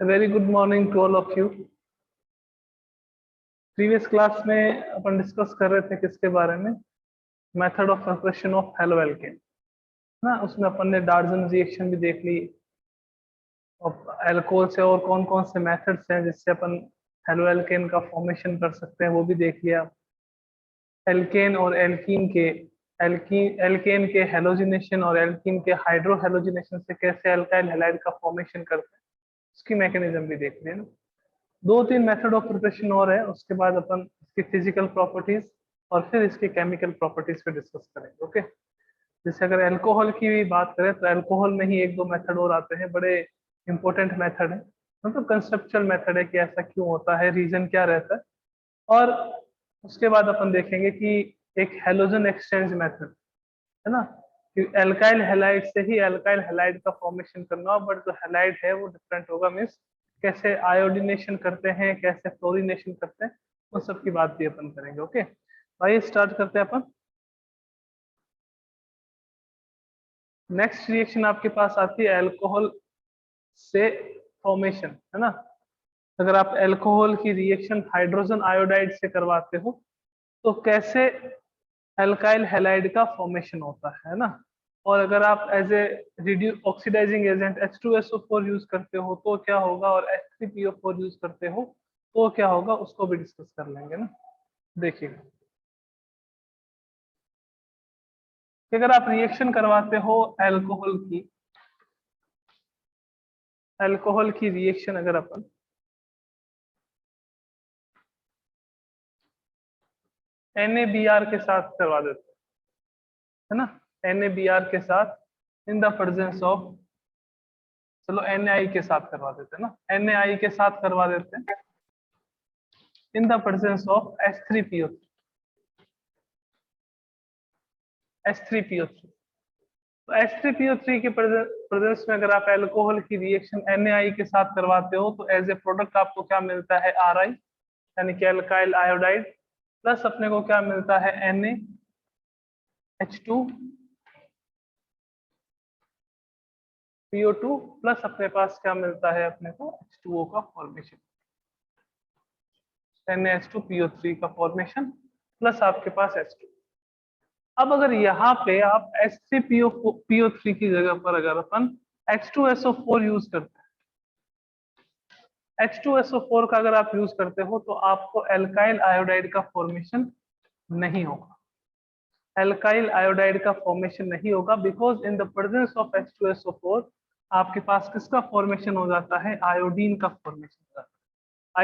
Very good morning to all of you. Previous class में अपन discuss कर रहे थे किसके बारे में, method of preparation of halo alkane ना। उसमें अपन ने डार्जन रिएक्शन भी देख ली और एल्कोहल से और कौन कौन से मेथड्स हैं जिससे अपन हेलो एल्केन का फॉर्मेशन कर सकते हैं वो भी देख लिया। एल्केन और एल्केन के हेलोजिनेशन और एल्कीन के हाइड्रो हेलोजिनेशन से कैसे अल्काइल हैलाइड का फॉर्मेशन करते हैं उसकी मैकेनिज्म भी देख लिया ना। दो तीन मेथड ऑफ प्रिपरेशन और है, उसके बाद अपन इसकी फिजिकल प्रॉपर्टीज और फिर इसके केमिकल प्रॉपर्टीज पे डिस्कस करेंगे। ओके, जैसे अगर अल्कोहल की भी बात करें तो अल्कोहल में ही एक दो मेथड और आते हैं, बड़े इंपॉर्टेंट मेथड है, मतलब कंसेप्चुअल मेथड है कि ऐसा क्यों होता है, रीजन क्या रहता है। और उसके बाद अपन देखेंगे कि एक हेलोजन एक्सचेंज मेथड है ना, कि एल्काइल हैलाइड से ही एल्काइल हैलाइड का फॉर्मेशन करना हो, बट जो हैलाइड है वो डिफरेंट होगा। मीन्स कैसे आयोडीनेशन करते हैं, कैसे फ्लोरिनेशन करते हैं, उन सब की बात भी अपन करेंगे। ओके, आइए स्टार्ट करते हैं अपन। नेक्स्ट रिएक्शन आपके पास आती है अल्कोहल से फॉर्मेशन, है ना। अगर आप अल्कोहल की रिएक्शन हाइड्रोजन आयोडाइड से करवाते हो तो कैसे अल्काइल हैलाइड का फॉर्मेशन होता है ना। और अगर आप as a reduce oxidising agent H2SO4 use करते हो तो क्या होगा, और H3PO4 यूज करते हो तो क्या होगा, उसको भी डिस्कस कर लेंगे ना। देखिएगा कि अगर आप रिएक्शन करवाते हो अल्कोहल की रिएक्शन अगर अपन NaBr के साथ करवा देते है ना, NaBr के साथ इन द प्रेजेंस ऑफ, चलो Na के साथ करवा देते हैं ना, Na के साथ करवा देते हैं in the presence of H3PO3। तो H3PO3 के प्रेजेंस में अगर आप अल्कोहल की रिएक्शन NaI के साथ करवाते हो तो एज ए प्रोडक्ट आपको क्या मिलता है, Ri, यानी कि अल्काइल आयोडाइड, प्लस अपने को क्या मिलता है, NaH2PO2, प्लस अपने पास क्या मिलता है, अपने को H2O का फॉर्मेशन, NaH2PO3 का फॉर्मेशन, प्लस आपके पास H2। अब अगर यहाँ पे आप H3PO3 की जगह पर अगर अपन H2SO4 यूज करते हैं, H2SO4 का अगर आप यूज करते हो तो आपको एल्काइल आयोडाइड का फॉर्मेशन नहीं होगा। एल्काइल आयोडाइड का फॉर्मेशन नहीं होगा because in the presence of H2SO4 आपके पास किसका फॉर्मेशन हो जाता है, आयोडीन का फॉर्मेशन हो जाता है,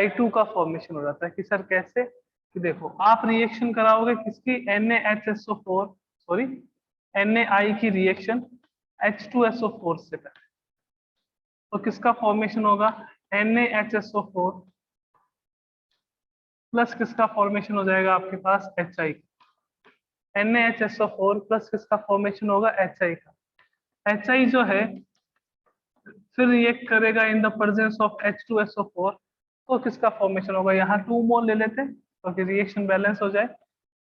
I2 का फॉर्मेशन हो जाता है। कि सर कैसे, कि देखो आप रिएक्शन कराओगे किसकी, NaHSO4 सॉरी NaI की रिएक्शन H2SO4 से करें तो किसका फॉर्मेशन होगा, NaHSO4 प्लस किसका फॉर्मेशन हो जाएगा आपके पास, HI। NaHSO4 प्लस किसका फॉर्मेशन होगा, HI का। HI जो है फिर रिएक्ट करेगा in the presence of H2SO4 तो किसका फॉर्मेशन होगा, यहाँ 2 मोल ले लेते हैं तो कि रिएक्शन बैलेंस हो जाए।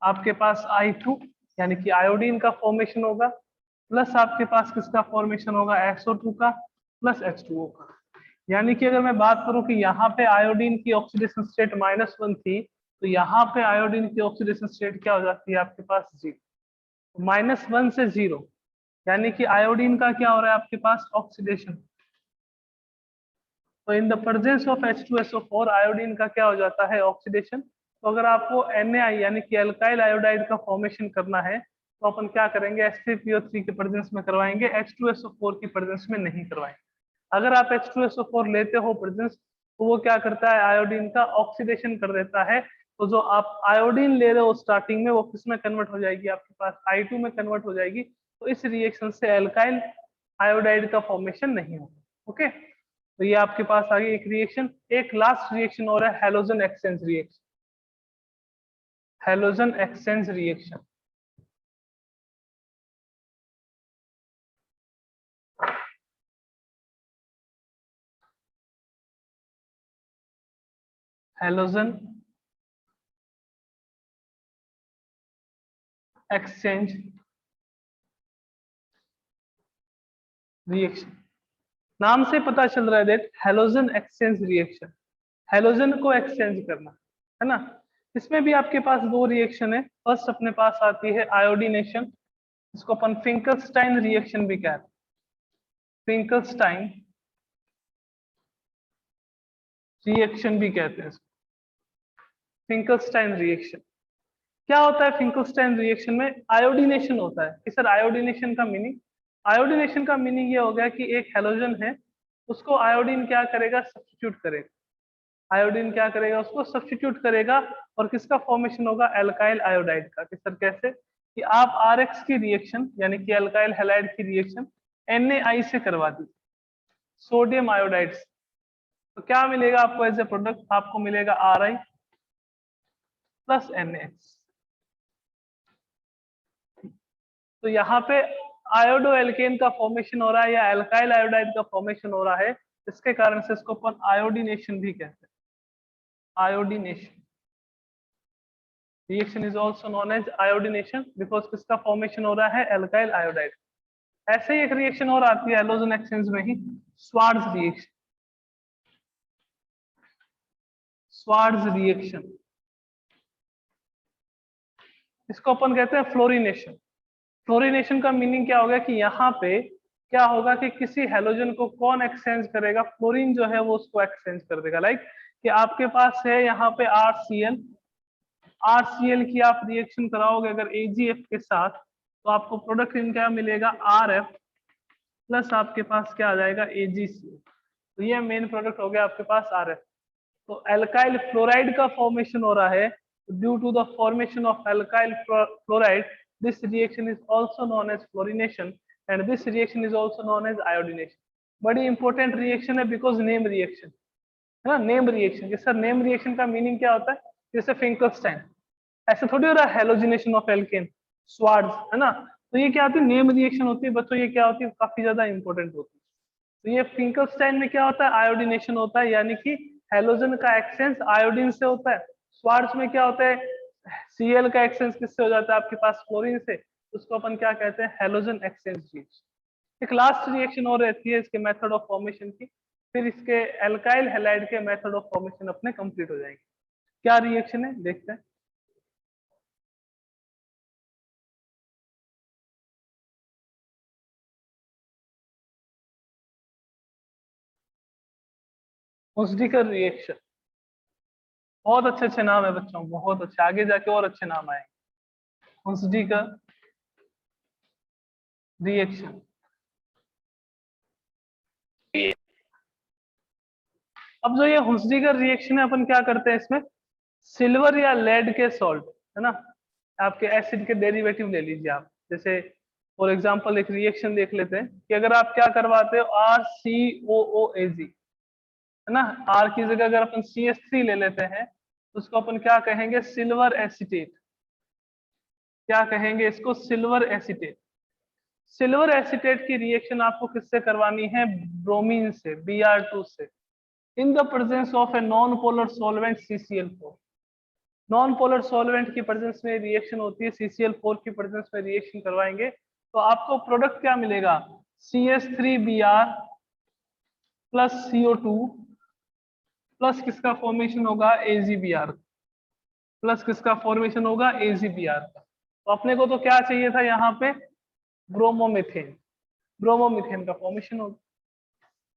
आपके पास I2 यानी कि आयोडीन का फॉर्मेशन होगा, प्लस आपके पास किसका फॉर्मेशन होगा, SO2 का, प्लस H2O का। यानी कि अगर मैं बात करूं कि यहाँ पे आयोडीन की ऑक्सीडेशन स्टेट -1 थी तो यहाँ पे आयोडीन की ऑक्सीडेशन स्टेट क्या हो जाती है आपके पास, 0। -1 से 0 यानी कि आयोडीन का क्या हो रहा है आपके पास, ऑक्सीडेशन। तो in the presence of H2SO4 iodine का क्या हो जाता है, ऑक्सीडेशन। तो अगर आपको Na यानी कि अल्काइल आयोडाइड का फॉर्मेशन करना है तो अपन क्या करेंगे, H3PO3 के प्रेजेंस में करवाएंगे, H2SO4 की प्रेजेंस में नहीं करवाएंगे। अगर आप H2SO4 लेते हो प्रेजेंस तो वो क्या करता है, आयोडीन का ऑक्सीडेशन कर देता है। तो जो आप आयोडीन ले रहे हो स्टार्टिंग में वो किस में कन्वर्ट हो जाएगी, आपके पास I2 में कन्वर्ट हो जाएगी। तो इस रिएक्शन से अल्काइल आयोडाइड का फॉर्मेशन नहीं होगा। ओके, तो ये आपके पास आ गई एक रिएक्शन। एक लास्ट रिएक्शन और है halogen exchange reaction. Halogen exchange reaction halogen exchange reaction नाम से पता चल रहा है that halogen exchange reaction, halogen को एक्सचेंज करना, है ना। इसमें भी आपके पास दो रिएक्शन है। फर्स्ट अपने पास आती है आयोडीनेशन, इसको अपन फिंकलस्टाइन रिएक्शन भी कहते हैं, फिंकलस्टाइन रिएक्शन भी कहते हैं इसको, फिंकलस्टाइन रिएक्शन। क्या होता है फिंकलस्टाइन रिएक्शन में? आयोडीनेशन होता है। कि सर आयोडीनेशन का मीनिंग, आयोडीनेशन का मीनिंग ये हो गया कि एक हैलोजन है, उसको आयोडीन क्या करेगा? सब्स्टिट्यूट करेगा। आयोडीन क्या करेगा? उसको सब्स्टिट्यूट करेगा, और किसका फॉर्मेशन होगा? एल्काइल आयोडाइड का। कि सर कैसे? कि आप आरएक्स की रिएक्शन यानी कि एल्काइल हैलाइड की रिएक्शन Na से करवा दी, सोडियम आयोडाइड से, तो क्या मिलेगा आपको एज ए प्रोडक्ट? आपको मिलेगा Ri प्लस NaX। तो यहाँ पे आयोडो एल्केन का फॉर्मेशन हो रहा है या एल्काइल आयोडाइड का फॉर्मेशन हो रहा है, इसके कारण से इसको अपन आयोडीनेशन भी कहते हैं। Iodination reaction is also known as iodination because किसका फॉर्मेशन हो रहा है? Alkyl iodide. ऐसे ही एक रिएक्शन और आती है हैलोजन एक्सचेंज में ही, स्वार्ट्ज रिएक्शन। स्वार्ट्ज रिएक्शन, इसको अपन कहते हैं फ्लोरिनेशन। फ्लोरिनेशन का मीनिंग क्या होगा? कि यहाँ पे क्या होगा कि किसी हैलोजन को कौन एक्सचेंज करेगा? फ्लोरीन जो है वो उसको एक्सचेंज कर देगा। लाइक कि आपके पास है यहाँ पे RCl, RCl की आप रिएक्शन कराओगे अगर AgF के साथ, तो आपको प्रोडक्ट इन क्या मिलेगा? RF प्लस आपके पास क्या आ जाएगा? AgCl। तो ये मेन प्रोडक्ट हो गया आपके पास RF। तो एल्काइल फ्लोराइड का फॉर्मेशन हो रहा है। Due to the formation of alkyl fluoride, this reaction is also known as fluorination and this reaction is also known as iodination। बड़ी इंपॉर्टेंट रिएक्शन है बिकॉज नेम रिएक्शन है ना, name reaction. कि sir name reaction का meaning क्या होता है? जैसे फिंकलस्टाइन, ऐसे थोड़ी हो रहा है हेलोजिनेशन ऑफ एल्केन, स्वार्ट्ज, है ना। तो ये क्या होती है? नेम रिएक्शन होती है बच्चों। ये क्या होती है? काफी ज्यादा इंपॉर्टेंट होती है। तो ये फिंकलस्टाइन में क्या होता है? आयोडीनेशन होता है, यानी कि हैलोजन का एक्सचेंज आयोडीन से होता है। स्वार्ट्ज में क्या होता है? Cl का एक्सचेंज किससे हो जाता है? आपके पास फ्लोरीन से। उसको अपन क्या कहते हैं? Halogen exchange reaction. एक लास्ट रिएक्शन और रहती है इसके मेथड ऑफ फॉर्मेशन की, फिर इसके एल्काइल हैलाइड के मेथड ऑफ फॉर्मेशन अपने कंप्लीट हो जाएंगे। क्या रिएक्शन है देखते हैं। हुस्डीकर रिएक्शन, बहुत अच्छे अच्छे नाम है बच्चों, बहुत अच्छे, आगे जाके और अच्छे नाम आएंगे। हुस्डीकर रिएक्शन, अब जो ये हुस्डीकर रिएक्शन है अपन क्या करते हैं इसमें? सिल्वर या लेड के सॉल्ट, है ना, आपके एसिड के डेरिवेटिव ले लीजिए आप। जैसे फॉर एग्जांपल एक रिएक्शन देख लेते हैं कि अगर आप क्या करवाते हो? RCOOAg, है ना, R की जगह अगर अपन CH3 ले लेते हैं तो उसको अपन क्या कहेंगे? Silver acetate. क्या कहेंगे इसको? Silver acetate. सिल्वर एसिटेट की रिएक्शन आपको किससे करवानी है? ब्रोमीन से, Br2 से, in the presence of a non polar solvent CCl4। Non polar solvent की प्रेजेंस में रिएक्शन होती है, CCl4 की प्रेजेंस में रिएक्शन करवाएंगे तो आपको प्रोडक्ट क्या मिलेगा? CH3Br प्लस CO2 प्लस किसका फॉर्मेशन होगा? AgBr, प्लस किसका फॉर्मेशन होगा? AgBr का। तो अपने को तो क्या चाहिए था यहाँ पे? ब्रोमोमीथेन, ब्रोमोमीथेन का फॉर्मेशन होगा।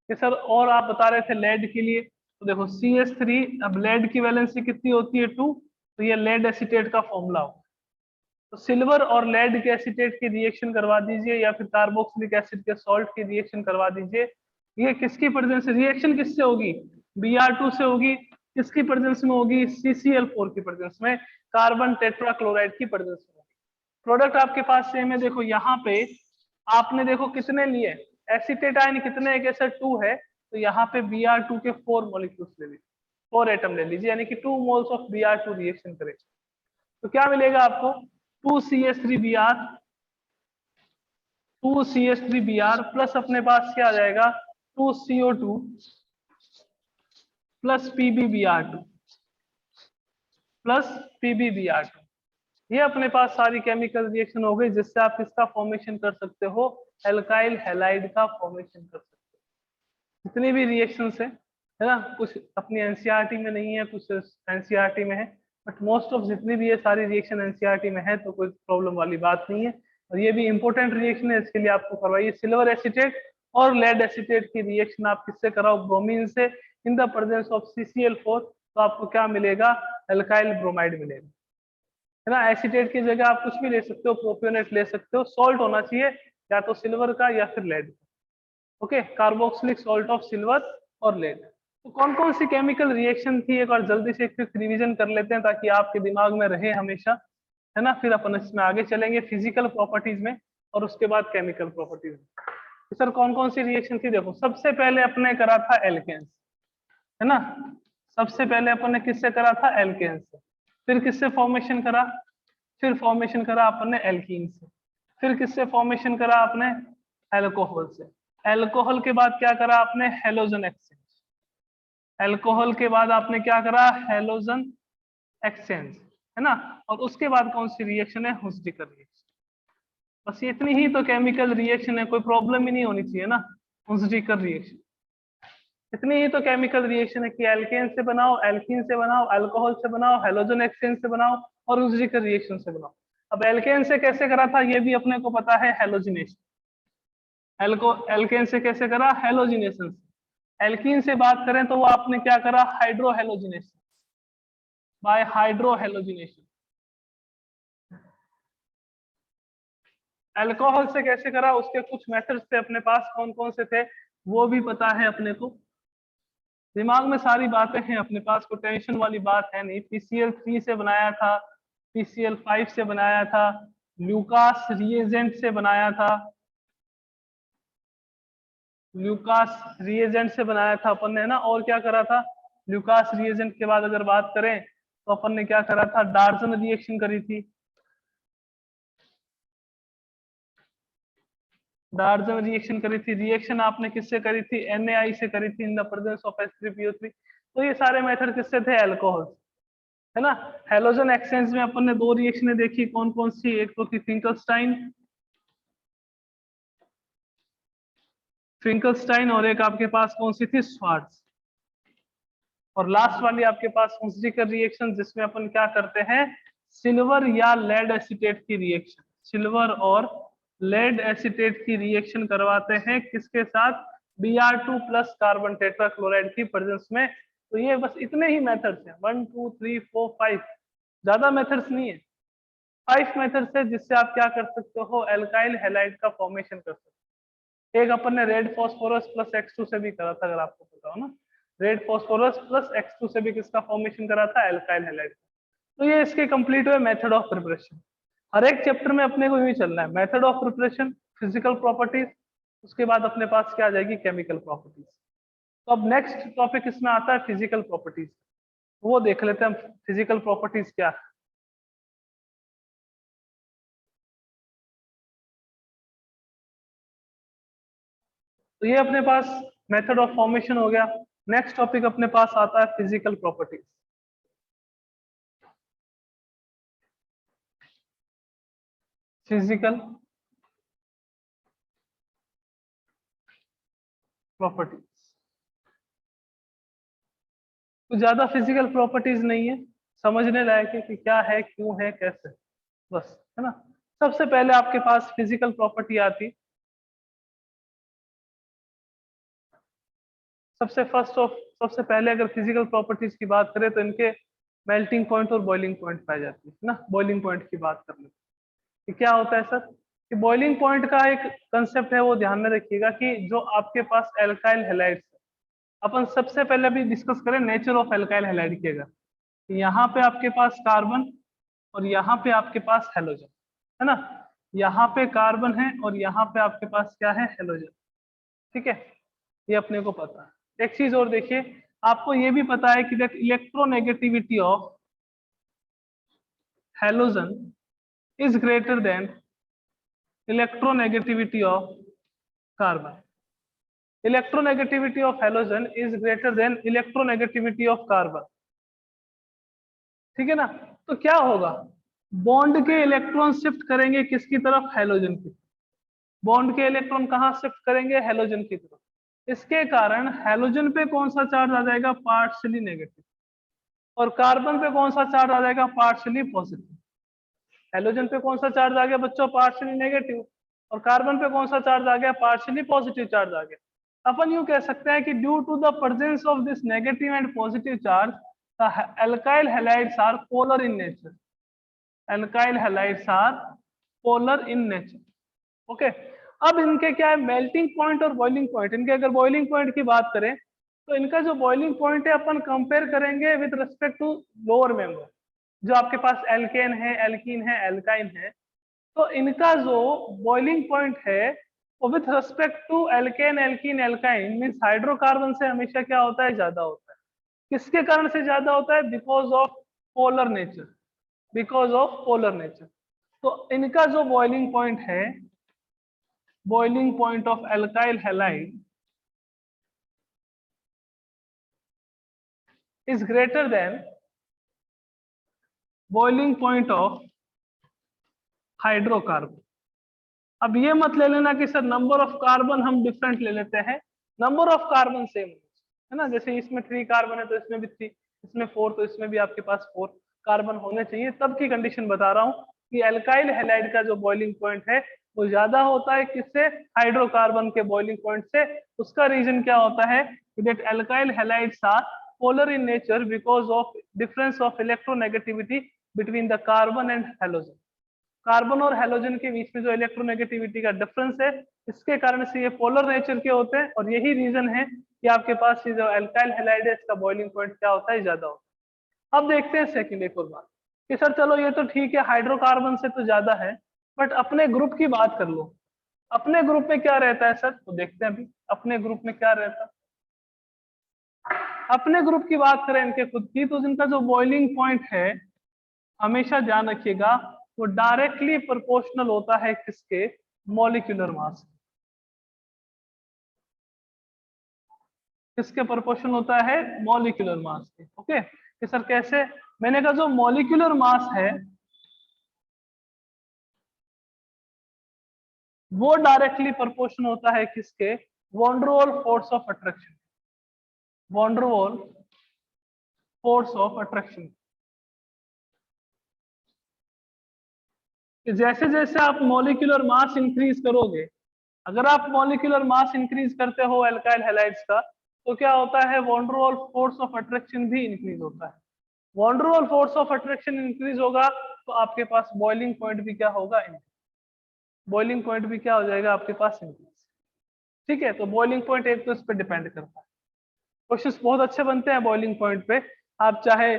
कि सर और आप बता रहे थे लेड के लिए, तो देखो CH3, अब लेड की वैलेंसी कितनी होती है? 2, तो ये लेड एसीटेट का फॉर्मूला होगा। तो सिल्वर और लेड के एसीटेट की रिएक्शन करवा दीजिए या फिर कार्बोक्सिलिक एसिड के सॉल्ट की रिएक्शन करवा दीजिए। ये किसकी प्रेजेंस से रिएक्शन किससे होगी? Br2 से होगी। किसकी प्रेजेंस में होगी? CCl4 की प्रेजेंस में, कार्बन टेट्राक्लोराइड की प्रेजेंस में। प्रोडक्ट आपके पास सेम है। देखो यहाँ पे आपने देखो कितने लिए? एसीटेट आयन कितने है? कैसे 2 है, तो यहाँ पे Br2 के 4 मॉलिक्यूल्स ले लीजिए, 4 एटम ले लीजिए, यानी कि 2 मोल्स ऑफ Br2 रिएक्शन करेगा। तो क्या मिलेगा आपको? 2CH3Br, 2CH3Br प्लस अपने पास क्या आ जाएगा? 2CO2 plus PbBr2 plus PbBr2। ये अपने पास सारी केमिकल रिएक्शन हो गई जिससे आप किसका फॉर्मेशन कर सकते हो? एल्काइल हैलाइड का फॉर्मेशन कर सकते हो। जितनी भी रिएक्शंस है ना, कुछ अपनी एनसीईआरटी में नहीं है, कुछ एनसीईआरटी में है, बट मोस्ट ऑफ जितनी भी ये सारी रिएक्शन एनसीईआरटी में है, तो कोई प्रॉब्लम वाली बात नहीं है। और ये भी इंपॉर्टेंट रिएक्शन है, इसके लिए आपको करवाइए सिल्वर एसीटेट और लेड एसीटेट की रिएक्शन आप किससे कराओ, ब्रोमीन से, in the presence of CCl4, तो आपको क्या मिलेगा, एल्काइल ब्रोमाइड मिलेगा, है ना। एसीटेट की जगह आप कुछ भी ले सकते हो, प्रोपियोनेट ले सकते हो, सॉल्ट होना चाहिए या तो सिल्वर का या फिर lead. Okay, carboxylic salt of silver और लेड। तो कौन कौन सी केमिकल रिएक्शन थी, एक बार जल्दी से एक रिवीजन कर लेते हैं ताकि आपके दिमाग में रहे हमेशा, है ना। फिर अपन इसमें आगे चलेंगे फिजिकल प्रॉपर्टीज में और उसके बाद केमिकल प्रॉपर्टीज में। तो सर कौन कौन सी रिएक्शन थी, देखो सबसे पहले अपने करा था एल्केन्स, है ना। सबसे पहले अपन ने किससे करा था, एल्केन्स से। फिर किससे फॉर्मेशन करा, फिर फॉर्मेशन करा अपन ने एल्कीन से। फिर किससे फॉर्मेशन करा आपने, एल्कोहल से। एल्कोहल के बाद क्या करा आपने, हेलोजन एक्सचेंज। एल्कोहल के बाद आपने क्या करा, हेलोजन एक्सचेंज, है ना। और उसके बाद कौन सी रिएक्शन है, हुस्डिकर रिएक्शन। बस ये इतनी ही तो केमिकल रिएक्शन है, कोई प्रॉब्लम ही नहीं होनी चाहिए ना, हुस्डिकर रिएक्शन। इतनी ही तो केमिकल रिएक्शन है कि एल्केन से बनाओ, एल्कीन से बनाओ, अल्कोहल से बनाओ, हेलोजन एक्सचेंज से बनाओ और हुस्डिकर रिएक्शन से बनाओ। अब एल्केन से कैसे करा था ये भी अपने को पता है, हेलोजिनेशन। एल्केन से कैसे करा, हेलोजिनेशन से। एल्कीन से बात करें तो वो आपने क्या करा, हाइड्रोहेलोजिनेशन, बाय हाइड्रोहेलोजिनेशन। अल्कोहल से कैसे करा, उसके कुछ मेथड्स थे अपने पास, कौन कौन से थे वो भी पता है अपने को, दिमाग में सारी बातें हैं अपने पास, कोई टेंशन वाली बात है नहीं। PCl3 से बनाया था, PCl5 से बनाया था, ल्यूकास रिएजेंट से बनाया था, ल्यूकास रिएजेंट से बनाया था अपन ने, है ना। और क्या करा था, ल्यूकास रिएजेंट के बाद अगर बात करें तो अपन ने क्या करा था, डार्जन रिएक्शन करी थी। डार्जन रिएक्शन करी थी, रिएक्शन आपने किससे करी थी, NaI से करी थी, in the presence of H3PO3। तो ये सारे मेथड किससे थे, एल्कोहल, है ना। हेलोजन एक्सचेंज में अपन ने दो रिएक्शनें देखी, कौन कौन सी, एक तो थी फिंकलस्टाइन, फिंकलस्टाइन, और एक आपके पास कौन सी थी, स्वार्ट्ज। और लास्ट वाली आपके पास हुस्डिकर रिएक्शन, जिसमें अपन क्या करते हैं, सिल्वर या लेड एसीटेट की रिएक्शन, सिल्वर और लेड एसीटेट की रिएक्शन करवाते हैं किसके साथ, Br2 प्लस कार्बन टेट्राक्लोराइड की प्रेजेंस में। तो ये बस इतने ही मेथड्स हैं, 1 2 3 4 5, ज्यादा मेथड्स नहीं है, 5 मेथड्स है जिससे आप क्या कर सकते हो, एल्काइल हैलाइड का फॉर्मेशन कर सकते हो। एक अपन ने रेड फॉस्फोरस प्लस X2 से भी करा था, अगर आपको पता हो ना, रेड फॉस्फोरस प्लस X2 से भी किसका फॉर्मेशन करा था, एल्काइल हैलाइड। तो ये इसके कंप्लीट हुए मेथड ऑफ प्रिपरेशन। हर एक चैप्टर में अपने को यही चलना है, method of preparation, physical properties, उसके बाद अपने पास क्या आ जाएगी, केमिकल प्रॉपर्टीज। तो अब नेक्स्ट टॉपिक इसमें आता है फिजिकल प्रॉपर्टीज, वो देख लेते हैं हम, फिजिकल प्रॉपर्टीज क्या है। तो ये अपने पास मेथड ऑफ फॉर्मेशन हो गया। नेक्स्ट टॉपिक अपने पास आता है फिजिकल प्रॉपर्टीज। फिजिकल प्रॉपर्टीज, तो ज्यादा फिजिकल प्रॉपर्टीज नहीं है, समझने लायक है कि क्या है, क्यों है, कैसे, बस, है ना। सबसे पहले आपके पास फिजिकल प्रॉपर्टी आती, सबसे पहले अगर फिजिकल प्रॉपर्टीज की बात करें तो इनके मेल्टिंग पॉइंट और बॉइलिंग पॉइंट पाई जाती है ना। बॉइलिंग पॉइंट की बात कर लेते हैं कि क्या होता है सर, कि बॉइलिंग पॉइंट का एक कंसेप्ट है, वो ध्यान में रखिएगा कि जो आपके पास एल्काइल हैलाइड्स, अपन सबसे पहले भी डिस्कस करें नेचर ऑफ एल्काइल हैलाइड की, अगर यहाँ पे आपके पास कार्बन और यहाँ पे आपके पास हेलोजन, है ना। यहाँ पे कार्बन है और यहाँ पे आपके पास क्या है, हेलोजन, ठीक है, ये अपने को पता है। एक चीज और देखिए, आपको ये भी पता है कि electronegativity of halogen is greater than electronegativity of carbon. Electronegativity of halogen is greater than electronegativity of carbon, ठीक है ना। तो क्या होगा, बॉन्ड के इलेक्ट्रॉन शिफ्ट करेंगे किसकी तरफ, हेलोजन की। बॉन्ड के इलेक्ट्रॉन कहाँ शिफ्ट करेंगे, हेलोजन की तरफ। इसके कारण हैलोजन पे कौन सा चार्ज आ जाएगा, पार्शियली नेगेटिव, और कार्बन पे कौन सा चार्ज आ जाएगा, पार्शियली पॉजिटिव। हैलोजन पे कौन सा चार्ज आ गया बच्चों, पार्शियली नेगेटिव, और कार्बन पे कौन सा चार्ज आ गया, पार्शियली पॉजिटिव चार्ज आ गया। अपन यूं कह सकते हैं कि due to the presence of this negative and positive charge the alkyl halides are polar in nature. Alkyl halides are polar in nature. Okay, अब इनके क्या है, मेल्टिंग पॉइंट और बॉइलिंग पॉइंट। इनके अगर बॉइलिंग पॉइंट की बात करें तो इनका जो बॉइलिंग पॉइंट है अपन कंपेयर करेंगे with respect to lower member, जो आपके पास एल्केन है, एल्कीन है, एल्काइन है। तो इनका जो बॉइलिंग पॉइंट है वो with respect to alkane, alkene, alkyne means hydrocarbon से हमेशा क्या होता है, ज्यादा होता है। किसके कारण से ज्यादा होता है, because of polar nature, because of polar nature. तो इनका जो बॉइलिंग पॉइंट है, boiling point of alkyl halide is greater than boiling point of hydrocarbon. अब ये मत ले लेना कि सर नंबर ऑफ कार्बन हम डिफरेंट ले लेते हैं, नंबर ऑफ कार्बन सेम है ना। जैसे इसमें 3 कार्बन है तो इसमें भी 3, इसमें 4 तो इसमें भी आपके पास 4 कार्बन होने चाहिए, तब की कंडीशन बता रहा हूँ कि एल्काइल हैलाइड का जो बॉइलिंग पॉइंट है वो ज्यादा होता है किससे, हाइड्रोकार्बन के बॉइलिंग पॉइंट से। उसका रीजन क्या होता है, that alkyl halides are polar in nature because of difference of electronegativity between the carbon and halogen. Carbon और हैलोजन के बीच में जो इलेक्ट्रोनेगेटिविटी का डिफरेंस है, इसके कारण से ये पोलर नेचर के होते हैं, और यही रीजन है कि आपके पास ये जो एल्काइल हैलाइड है इसका बॉइलिंग पॉइंट क्या होता है, ज्यादा होता है। अब देखते हैं सेकंड एक और बात कि सर चलो ये तो ठीक है, हाइड्रोकार्बन से तो ज्यादा है, बट अपने ग्रुप की बात कर लो, अपने ग्रुप में क्या रहता है सर, तो देखते हैं अभी अपने ग्रुप में क्या रहता है। अपने ग्रुप की बात करें इनके खुद की, तो जिनका जो बॉइलिंग पॉइंट है हमेशा ध्यान रखिएगा वो डायरेक्टली प्रोपोर्शनल होता है किसके, मॉलिक्यूलर मास। किसके प्रोपोर्शनल होता है, मॉलिक्यूलर मास के। ओके, कि सर कैसे, मैंने कहा जो मॉलिक्यूलर मास है वो डायरेक्टली प्रोपोर्शनल होता है किसके, van der Waals force of attraction, van der Waals force of attraction. जैसे जैसे आप मॉलिक्यूलर मास इंक्रीज करोगे, अगर आप मॉलिक्यूलर मास इंक्रीज करते हो एल्काइल हैलाइड्स का, तो क्या होता है, van der Waals force of attraction भी इंक्रीज होता है। Van der Waals force of attraction increase होगा तो आपके पास बॉइलिंग पॉइंट भी क्या होगा, बॉइलिंग पॉइंट भी क्या हो जाएगा आपके पास, इंक्रीज। ठीक है, तो बॉइलिंग पॉइंट एक तो इस पर डिपेंड करता है। क्वेश्चंस बहुत अच्छे बनते हैं बॉइलिंग पॉइंट पे, आप चाहे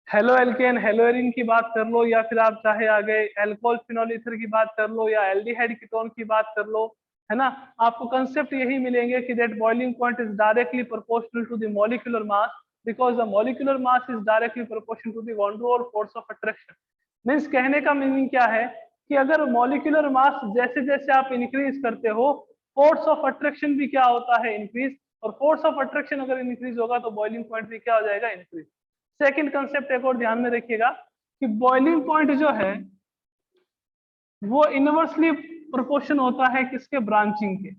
हेलो एल्केन हेलोएरिन की बात कर लो, या फिर आप चाहे आगे एल्कोहल फिनोल ईथर की बात कर लो, या एल्डिहाइड कीटोन की बात कर लो, है ना। आपको कंसेप्ट यही मिलेंगे कि that boiling point is directly proportional to the molecular mass, because the molecular mass is directly proportional to the van der Waals force of attraction. Means कहने का मीनिंग क्या है कि अगर मॉलिक्यूलर मास जैसे जैसे आप इंक्रीज करते हो, फोर्स ऑफ अट्रैक्शन भी क्या होता है, इंक्रीज, और फोर्स ऑफ अट्रैक्शन अगर इंक्रीज होगा तो बॉइलिंग पॉइंट भी क्या हो जाएगा, इंक्रीज। सेकंड कंसेप्ट एक और ध्यान में रखिएगा कि बॉइलिंग पॉइंट जो है वो इनवर्सली प्रोपोर्शन होता है किसके, ब्रांचिंग के।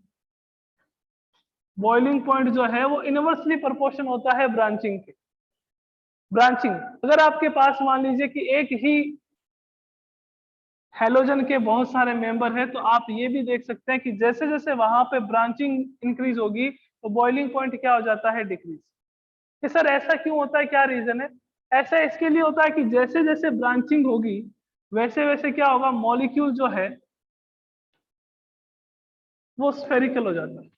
बॉइलिंग पॉइंट जो है वो इनवर्सली प्रोपोर्शन होता है ब्रांचिंग के। ब्रांचिंग, अगर आपके पास मान लीजिए कि एक ही हैलोजन के बहुत सारे मेंबर हैं, तो आप ये भी देख सकते हैं कि जैसे जैसे वहां पे ब्रांचिंग इंक्रीज होगी तो बॉइलिंग पॉइंट क्या हो जाता है, डिक्रीज। कि सर ऐसा क्यों होता है, क्या रीजन है, ऐसा इसके लिए होता है कि जैसे जैसे ब्रांचिंग होगी वैसे वैसे क्या होगा, मॉलिक्यूल जो है वो स्फेरिकल हो जाता है।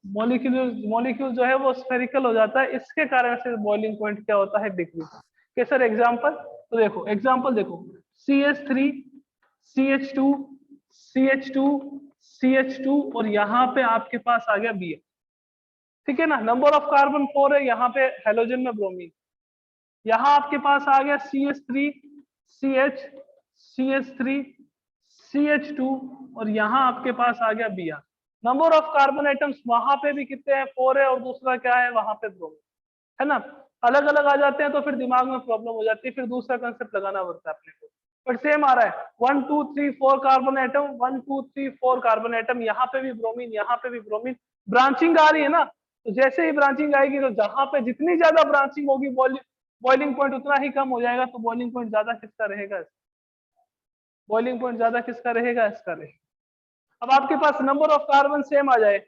मॉलिक्यूल जो है वो स्फेरिकल हो जाता है, इसके कारण से बॉइलिंग पॉइंट क्या होता है, डिक्रीज। कि सर एग्जांपल, तो देखो एग्जांपल देखो, CH3 CH2 CH2 CH2 और यहाँ पे आपके पास आ गया Br। ठीक है ना, नंबर ऑफ कार्बन 4 है, यहाँ पे हेलोजन में ब्रोमीन, यहाँ आपके पास आ गया CH3 CH CH3 CH2 और यहाँ आपके पास आ गया Br। Number of carbon atoms वहां पे भी कितने हैं, 4 है, और दूसरा क्या है वहां पे ब्रोमीन, है ना। अलग अलग आ जाते हैं तो फिर दिमाग में प्रॉब्लम हो जाती है, फिर दूसरा कंसेप्ट लगाना पड़ता है अपने को। बट सेम आ रहा है 1 2 3 4 कार्बन एटम 1 2 3 4 कार्बन एटम, यहाँ पे भी ब्रोमीन, यहाँ पे भी ब्रोमीन, ब्रांचिंग आ रही है ना। तो जैसे ही ब्रांचिंग आएगी तो जहां पे जितनी ज्यादा ब्रांचिंग होगी बॉइलिंग पॉइंट उतना ही कम हो जाएगा। तो बॉइलिंग पॉइंट ज्यादा किसका रहेगा? बॉइलिंग पॉइंट ज्यादा किसका रहेगा? इसका रहेगा। अब आपके पास नंबर ऑफ कार्बन सेम आ जाए,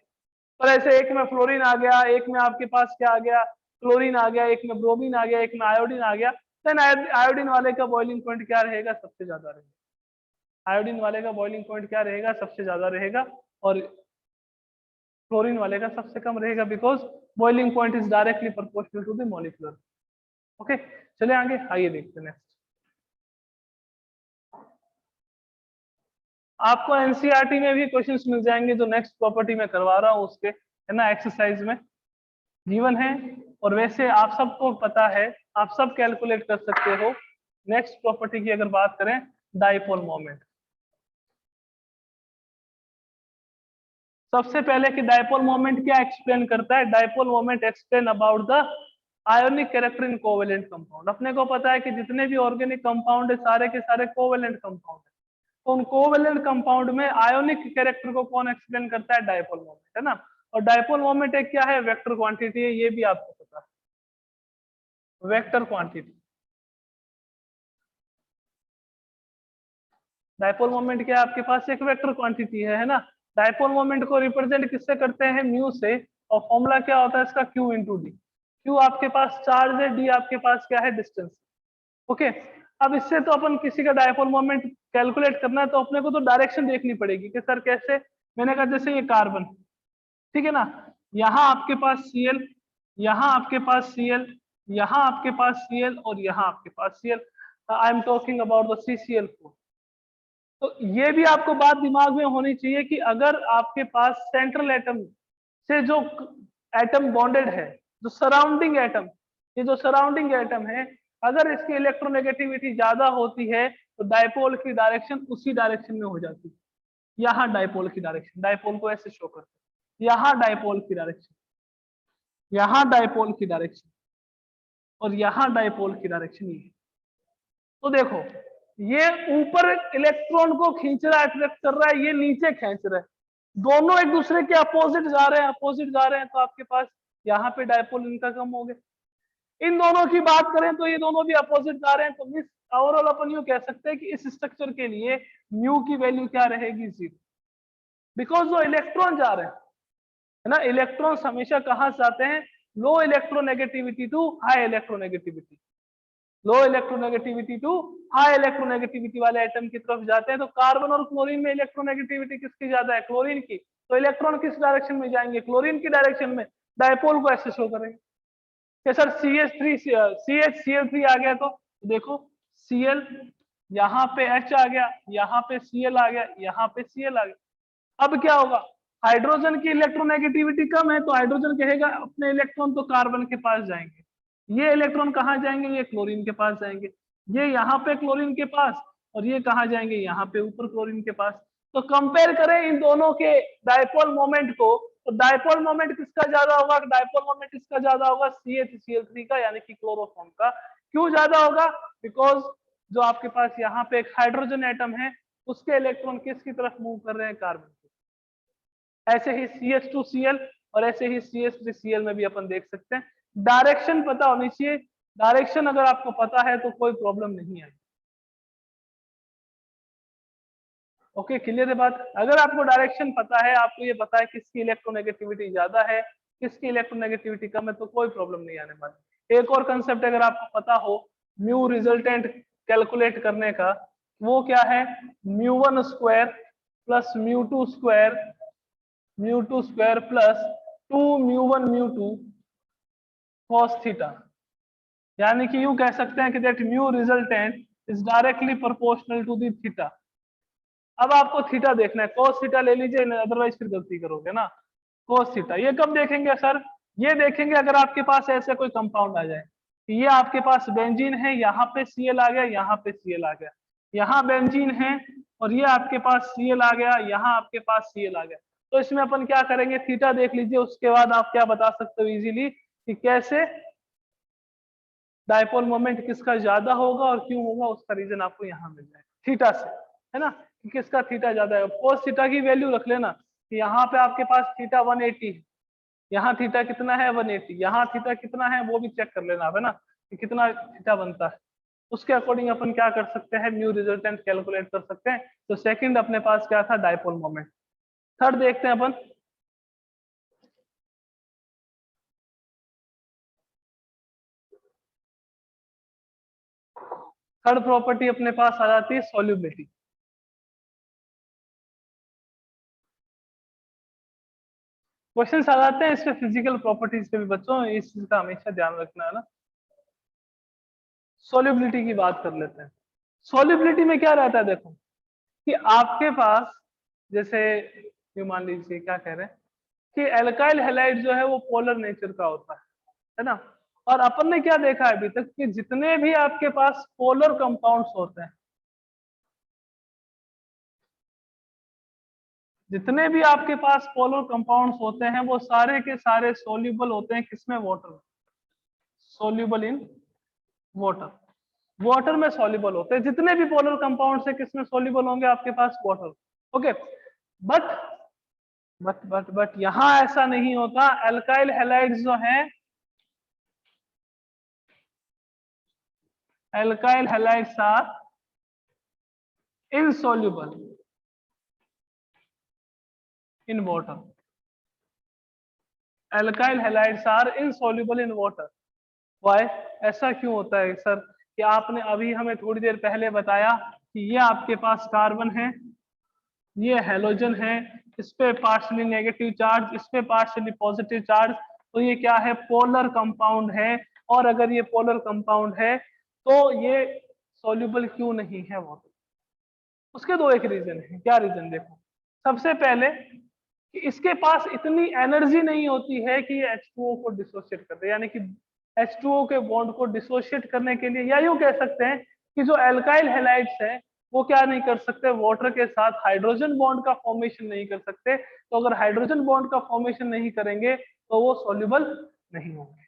पर ऐसे एक में फ्लोरीन आ गया, एक में आपके पास क्या आ गया? क्लोरीन आ गया, एक में ब्रोमीन आ गया, एक में आयोडीन आ गया, देन आयोडीन वाले का बॉइलिंग पॉइंट क्या रहेगा? सबसे ज्यादा रहेगा। आयोडीन वाले का बॉइलिंग पॉइंट क्या रहेगा? सबसे ज्यादा रहेगा, और क्लोरीन वाले का सबसे कम रहेगा, because boiling point is directly proportional to the molecular. Okay, चले आगे, आइए देखते हैं नेक्स्ट। आपको एनसीईआरटी में भी क्वेश्चंस मिल जाएंगे जो नेक्स्ट प्रॉपर्टी में करवा रहा हूँ उसके, है ना, एक्सरसाइज में गिवन है। और वैसे आप सबको पता है, आप सब कैलकुलेट कर सकते हो। नेक्स्ट प्रॉपर्टी की अगर बात करें, डाइपोल मोमेंट। सबसे पहले कि डाइपोल मोमेंट क्या एक्सप्लेन करता है? Dipole moment explain about the ionic character in covalent compound. अपने को पता है कि जितने भी ऑर्गेनिक कंपाउंड है सारे के सारे कोवेलेंट कंपाउंड है। तो उन कोवेलेंट कंपाउंड में आयोनिक कैरेक्टर को कौन एक्सप्लेन करता है? डाइपोल मोमेंट, है ना। और डाइपोल मोमेंट एक क्या है? वेक्टर क्वांटिटी है, ये भी आपको पता है, वेक्टर क्वांटिटी। डाइपोल मोमेंट क्या है? आपके पास एक वेक्टर क्वांटिटी है ना। डाइपोल मोमेंट को रिप्रेजेंट किससे करते हैं? म्यू से। और फॉर्मूला क्या होता है इसका? Q into D. क्यू आपके पास चार्ज है, डी आपके पास क्या है? डिस्टेंस। ओके, अब इससे तो अपन किसी का डाइपोल मोमेंट कैलकुलेट करना है तो अपने को तो डायरेक्शन देखनी पड़ेगी कि सर कैसे। मैंने कहा जैसे ये कार्बन, ठीक है ना, यहाँ आपके पास Cl, यहाँ आपके पास Cl, यहाँ आपके पास Cl, और यहाँ आपके पास Cl। I am talking about the CCl4। तो ये भी आपको बात दिमाग में होनी चाहिए कि अगर आपके पास सेंट्रल एटम से जो एटम बॉन्डेड है, जो सराउंडिंग एटम, ये जो सराउंडिंग एटम है, अगर इसकी इलेक्ट्रोनेगेटिविटी ज्यादा होती है तो डायपोल की डायरेक्शन उसी डायरेक्शन में हो जाती है। यहाँ डायपोल की डायरेक्शन, डायपोल को ऐसे शो करते हैं, यहाँ डायपोल की डायरेक्शन, यहाँ डायपोल की डायरेक्शन, और यहाँ डायपोल की डायरेक्शन ये। तो देखो, ये ऊपर इलेक्ट्रॉन को खींच रहा है, अट्रैक्ट कर रहा है, ये नीचे खींच रहा है, दोनों एक दूसरे के अपोजिट जा रहे हैं, अपोजिट जा रहे हैं। तो आपके पास यहाँ पे डायपोल इनका कम हो गया। इन दोनों की बात करें तो ये दोनों भी अपोजिट जा रहे हैं, तो मिस ओवरऑल अपन यूं कह सकते हैं कि इस स्ट्रक्चर के लिए म्यू की वैल्यू क्या रहेगी? 0, बिकॉज वो इलेक्ट्रॉन जा रहे हैं, है ना। इलेक्ट्रॉन्स हमेशा कहां से आते हैं? Low electronegativity to high electronegativity, low electronegativity to high electronegativity वाले एटम की तरफ जाते हैं। तो कार्बन और क्लोरीन में इलेक्ट्रोनेगेटिविटी किसकी ज्यादा है? क्लोरीन की। तो इलेक्ट्रॉन किस डायरेक्शन में जाएंगे? क्लोरीन की डायरेक्शन में। डायपोल को ऐसे शो करेंगे कि सर CH3 आ गया, तो देखो Cl, यहाँ पे H आ गया, यहाँ पे Cl आ गया, यहाँ पे Cl आ गया। अब क्या होगा? हाइड्रोजन की इलेक्ट्रोनेगेटिविटी कम है तो हाइड्रोजन कहेगा अपने इलेक्ट्रॉन तो कार्बन के पास जाएंगे, ये इलेक्ट्रॉन कहाँ जाएंगे? ये क्लोरीन के पास जाएंगे। ये यहाँ पे क्लोरीन के पास, और ये कहाँ जाएंगे? यहाँ पे ऊपर क्लोरीन के पास। तो कंपेयर करें इन दोनों के डायपोल मोमेंट को, तो डायपोल मोमेंट किसका ज्यादा होगा? डायपोल मोमेंट किसका ज्यादा होगा? CH3Cl3 का, यानी कि क्लोरोफॉर्म का। क्यों ज्यादा होगा? बिकॉज जो आपके पास यहाँ पे एक हाइड्रोजन एटम है, उसके इलेक्ट्रॉन किसकी तरफ मूव कर रहे हैं? कार्बन की। ऐसे ही CH2Cl और ऐसे ही CH3Cl में भी अपन देख सकते हैं। डायरेक्शन पता होनी चाहिए, डायरेक्शन अगर आपको पता है तो कोई प्रॉब्लम नहीं है। ओके, क्लियर है बात? अगर आपको डायरेक्शन पता है, आपको ये पता है किसकी इलेक्ट्रोनेगेटिविटी ज्यादा है, किसकी इलेक्ट्रोनेगेटिविटी कम है, तो कोई प्रॉब्लम नहीं आने वाली। एक और कंसेप्ट अगर आपको पता हो म्यू रिजल्टेंट कैलकुलेट करने का, वो क्या है? μ1 square plus μ2 square, μ2 square plus 2 μ1 μ2 cos theta. यानी कि यूं कह सकते हैं कि that mu resultant is directly proportional to the theta. अब आपको थीटा देखना है, cos थीटा ले लीजिए, अदरवाइज फिर गलती करोगे ना। cos थीटा ये कब देखेंगे सर? ये देखेंगे अगर आपके पास ऐसे कोई कंपाउंड आ जाए, ये आपके पास बेंजीन है, यहाँ पे Cl आ गया, यहाँ पे Cl आ गया, यहाँ बेंजीन है, और ये आपके पास Cl आ गया, यहाँ आपके पास Cl आ गया। तो इसमें अपन क्या करेंगे? थीटा देख लीजिए, उसके बाद आप क्या बता सकते हो इजीली कि कैसे डायपोल मोमेंट किसका ज्यादा होगा और क्यों होगा, उसका रीजन आपको यहाँ मिल जाएगा। थीटा से, है ना, कि किसका थीटा ज्यादा है। कोस थीटा की वैल्यू रख लेना कि यहाँ पे आपके पास थीटा 180 है, यहाँ थीटा कितना है 180, यहाँ थीटा कितना है वो भी चेक कर लेना है ना, कि कितना थीटा बनता है। उसके अकॉर्डिंग अपन क्या कर सकते हैं, न्यू रिजल्टेंट कैलकुलेट कर सकते हैं। तो सेकंड अपने पास क्या था, डायपोल मोमेंट। थर्ड देखते हैं अपन, थर्ड प्रॉपर्टी अपने पास आ जाती है सॉल्युबिलिटी। क्वेश्चन आ जाते हैं इसमें फिजिकल प्रॉपर्टीज पे भी बच्चों, इस चीज का हमेशा ध्यान रखना है ना। सॉल्युबिलिटी की बात कर लेते हैं। सॉल्युबिलिटी में क्या रहता है, देखो कि आपके पास जैसे ये मान लीजिए क्या कह रहे हैं कि एल्काइल हैलाइड जो है वो पोलर नेचर का होता है ना। और अपन ने क्या देखा है अभी तक कि जितने भी आपके पास पोलर कंपाउंड्स होते हैं, जितने भी आपके पास पोलर कंपाउंड्स होते हैं वो सारे के सारे सोल्यूबल होते हैं किसमें, वाटर में। सोल्यूबल इन वाटर, वाटर में सॉल्युबल होते हैं। जितने भी पोलर कंपाउंड्स है किसमें सॉल्युबल होंगे, आपके पास वाटर। ओके, बट बट यहां ऐसा नहीं होता। एल्काइल हैलाइड्स जो हैं, alkyl halides are insoluble in water. Alkyl halides are insoluble in water. Why, ऐसा क्यों होता है सर, कि आपने अभी हमें थोड़ी देर पहले बताया कि ये आपके पास कार्बन है, ये हेलोजन है, इस पे पार्शियली नेगेटिव चार्ज, इस पे पार्शियली पॉजिटिव चार्ज, तो ये क्या है, पोलर कंपाउंड है। और अगर ये पोलर कंपाउंड है तो ये सॉल्युबल क्यों नहीं है वाटर। उसके दो एक रीजन है। क्या रीजन, देखो सबसे पहले कि इसके पास इतनी एनर्जी नहीं होती है कि ये H2O को डिसोशिएट कर दे, यानी कि H2O के बॉन्ड को डिसोशिएट करने के लिए, या यूं कह सकते हैं कि जो एल्काइल हैलाइड्स है वो क्या नहीं कर सकते, वाटर के साथ हाइड्रोजन बॉन्ड का फॉर्मेशन नहीं कर सकते। तो अगर हाइड्रोजन बॉन्ड का फॉर्मेशन नहीं करेंगे तो वो सॉल्युबल नहीं होंगे।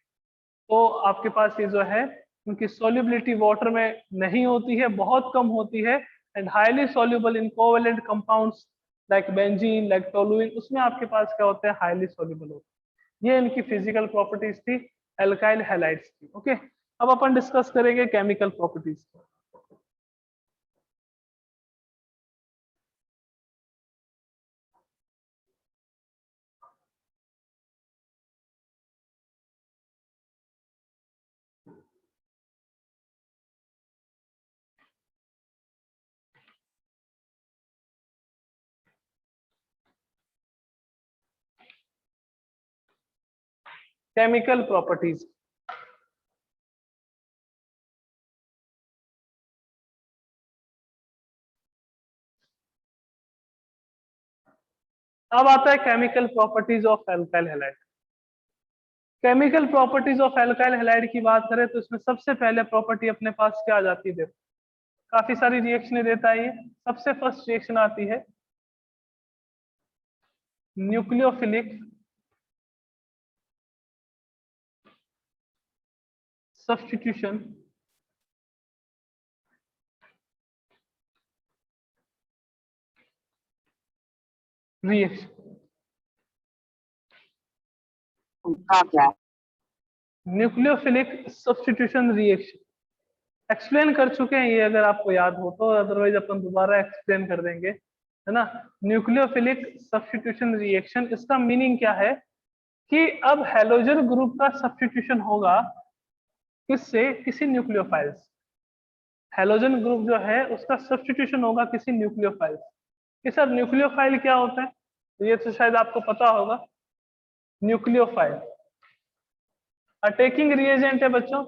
तो आपके पास ये जो है उनकी सॉल्युबिलिटी वाटर में नहीं होती है, बहुत कम होती है। And highly soluble in covalent compounds like benzene, like toluene, उसमें आपके पास क्या होते हैं, हाईली सॉल्युबल होते हैं। ये इनकी फिजिकल प्रॉपर्टीज थी एल्काइल हैलाइड्स की। ओके, अब अपन डिस्कस करेंगे केमिकल प्रॉपर्टीज। केमिकल प्रॉपर्टीज, अब आता है chemical properties of alkyl halide. Chemical properties of alkyl halide की बात करें तो इसमें सबसे पहले प्रॉपर्टी अपने पास क्या आ जाती है, देखो काफी सारी रिएक्शन देता है ये। सबसे फर्स्ट रिएक्शन आती है nucleophilic substitution reaction. Nucleophilic substitution reaction explain कर चुके हैं ये, अगर आपको याद हो तो, अदरवाइज अपन दोबारा एक्सप्लेन कर देंगे, है ना। न्यूक्लियोफिलिक सब्स्टिट्यूशन रिएक्शन, इसका मीनिंग क्या है कि अब हेलोजन ग्रुप का सब्स्टिट्यूशन होगा किससे, किसी न्यूक्लियोफाइल से। हेलोजन ग्रुप जो है उसका सब्स्टिट्यूशन होगा किसी न्यूक्लियोफाइल से। कि सर न्यूक्लियोफाइल क्या होता है, तो ये तो शायद आपको पता होगा। न्यूक्लियोफाइल अटैकिंग रिएजेंट है बच्चों,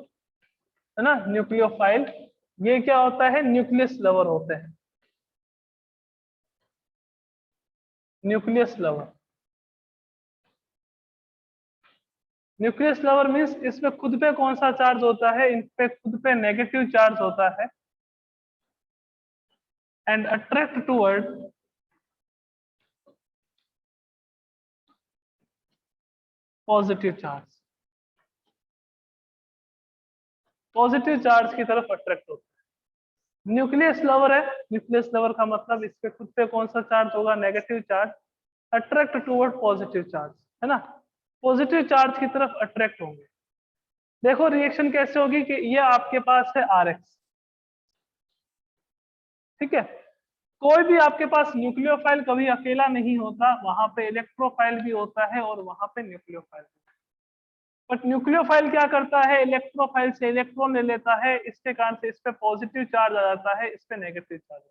है ना। न्यूक्लियोफाइल ये क्या होता है, न्यूक्लियस लवर होते हैं। Nucleus lover, nucleus lover means इसमें खुद पे कौन सा चार्ज होता है, इन पे खुद पे नेगेटिव चार्ज होता है and attract toward positive charge, positive charge की तरफ अट्रैक्ट होता है। न्यूक्लियस लवर है, न्यूक्लियस लवर का मतलब इस पे खुद पे कौन सा चार्ज होगा, negative charge, attract toward positive charge, है ना, पॉजिटिव चार्ज की तरफ अट्रैक्ट होंगे। देखो रिएक्शन कैसे होगी कि ये आपके पास है आर एक्स, ठीक है, कोई भी आपके पास न्यूक्लियोफाइल कभी अकेला नहीं होता, वहां पे इलेक्ट्रोफाइल भी होता है और वहां पे न्यूक्लियोफाइल। बट न्यूक्लियोफाइल क्या करता है, इलेक्ट्रोफाइल से इलेक्ट्रॉन ले लेता है, इसके कारण से इस पे पॉजिटिव चार्ज आ जाता है, इस पे नेगेटिव चार्ज,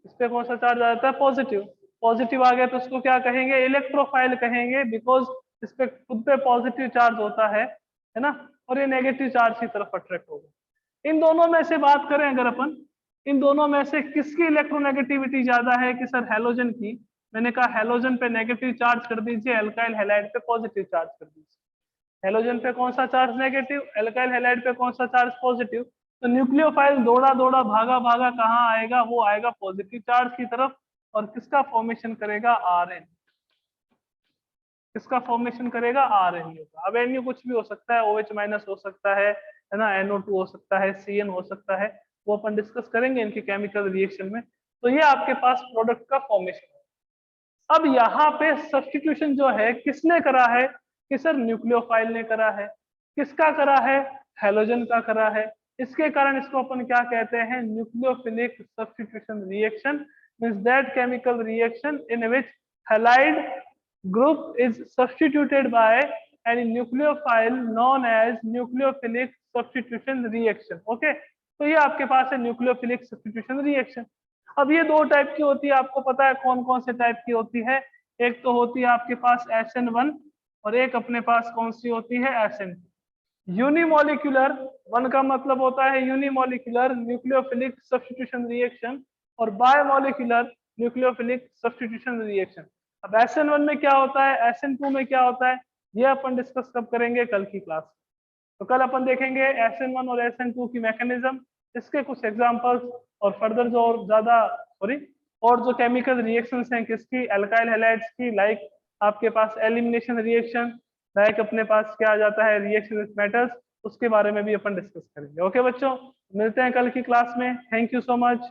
इस पे कौन सा चार्ज आ जाता है, पॉजिटिव। पॉजिटिव आ गया तो उसको क्या कहेंगे, इलेक्ट्रोफाइल कहेंगे, बिकॉज इस पे खुद पे पॉजिटिव चार्ज होता है ना, और ये नेगेटिव चार्ज की तरफ अट्रैक्ट होगा। इन दोनों में से बात करें अगर अपन, इन दोनों में से किसकी इलेक्ट्रोनेगेटिविटी ज्यादा है, कि सर हैलोजन की। मैंने कहा हैलोजन पे नेगेटिव चार्ज कर दीजिए, अल्काइल हैलाइड पे पॉजिटिव चार्ज कर दीजिए। हेलोजन पे कौन सा चार्ज नेगेटिव, एल्काइल हैलाइड पे कौन सा चार्ज पॉजिटिव। तो न्यूक्लियोफाइल दौड़ा दौड़ा भागा भागा कहाँ आएगा, वो आएगा पॉजिटिव चार्ज की तरफ, और किसका फॉर्मेशन करेगा, आरएन, किसका फॉर्मेशन करेगा, आरएनयू का। अब एनयू कुछ भी हो सकता है, OH माइनस हो सकता है ना, NO2 हो सकता है, CN हो सकता है, वो अपन डिस्कस करेंगे इनके केमिकल रिएक्शन में। तो ये आपके पास प्रोडक्ट का फॉर्मेशन है। अब यहाँ पे सब्स्टिट्यूशन जो है किसने करा है, कि सर न्यूक्लियोफाइल ने करा है। किसका करा है, हैलोजन का करा है। इसके कारण इसको अपन क्या कहते हैं, nucleophilic substitution reaction, means that chemical reaction in which halide group is substituted by any nucleophile known as nucleophilic substitution reaction. Okay, तो ये आपके पास है न्यूक्लियोफिलिक सब्स्टिट्यूशन रिएक्शन। अब ये दो टाइप की होती है, आपको पता है कौन कौन से टाइप की होती है। एक तो होती है आपके पास SN1, और एक अपने पास कौन सी होती है, SN2। यूनिमोलिकुलर, वन का मतलब होता है यूनिमोलिकुलर न्यूक्लियोफिलिक सब्स्टिट्यूशन रिएक्शन, और बायोमोलिकुलर न्यूक्लियोफिलिक सब्स्टिट्यूशन रिएक्शन। अब SN1 में क्या होता है, SN2 में क्या होता है, ये अपन डिस्कस कब करेंगे, कल की क्लास। तो कल अपन देखेंगे SN1 और SN2 की मैकेनिज्म, इसके कुछ एग्जांपल्स, और फर्दर जो और ज्यादा सॉरी और जो केमिकल रिएक्शंस हैं किसकी, अल्काइल हैलाइड्स की, लाइक आपके पास एलिमिनेशन रिएक्शन, लाइक अपने पास क्या आ जाता है, रिएक्शन विद मेटल्स, उसके बारे में भी अपन डिस्कस करेंगे। ओके बच्चों, मिलते हैं कल की क्लास में। Thank you so much.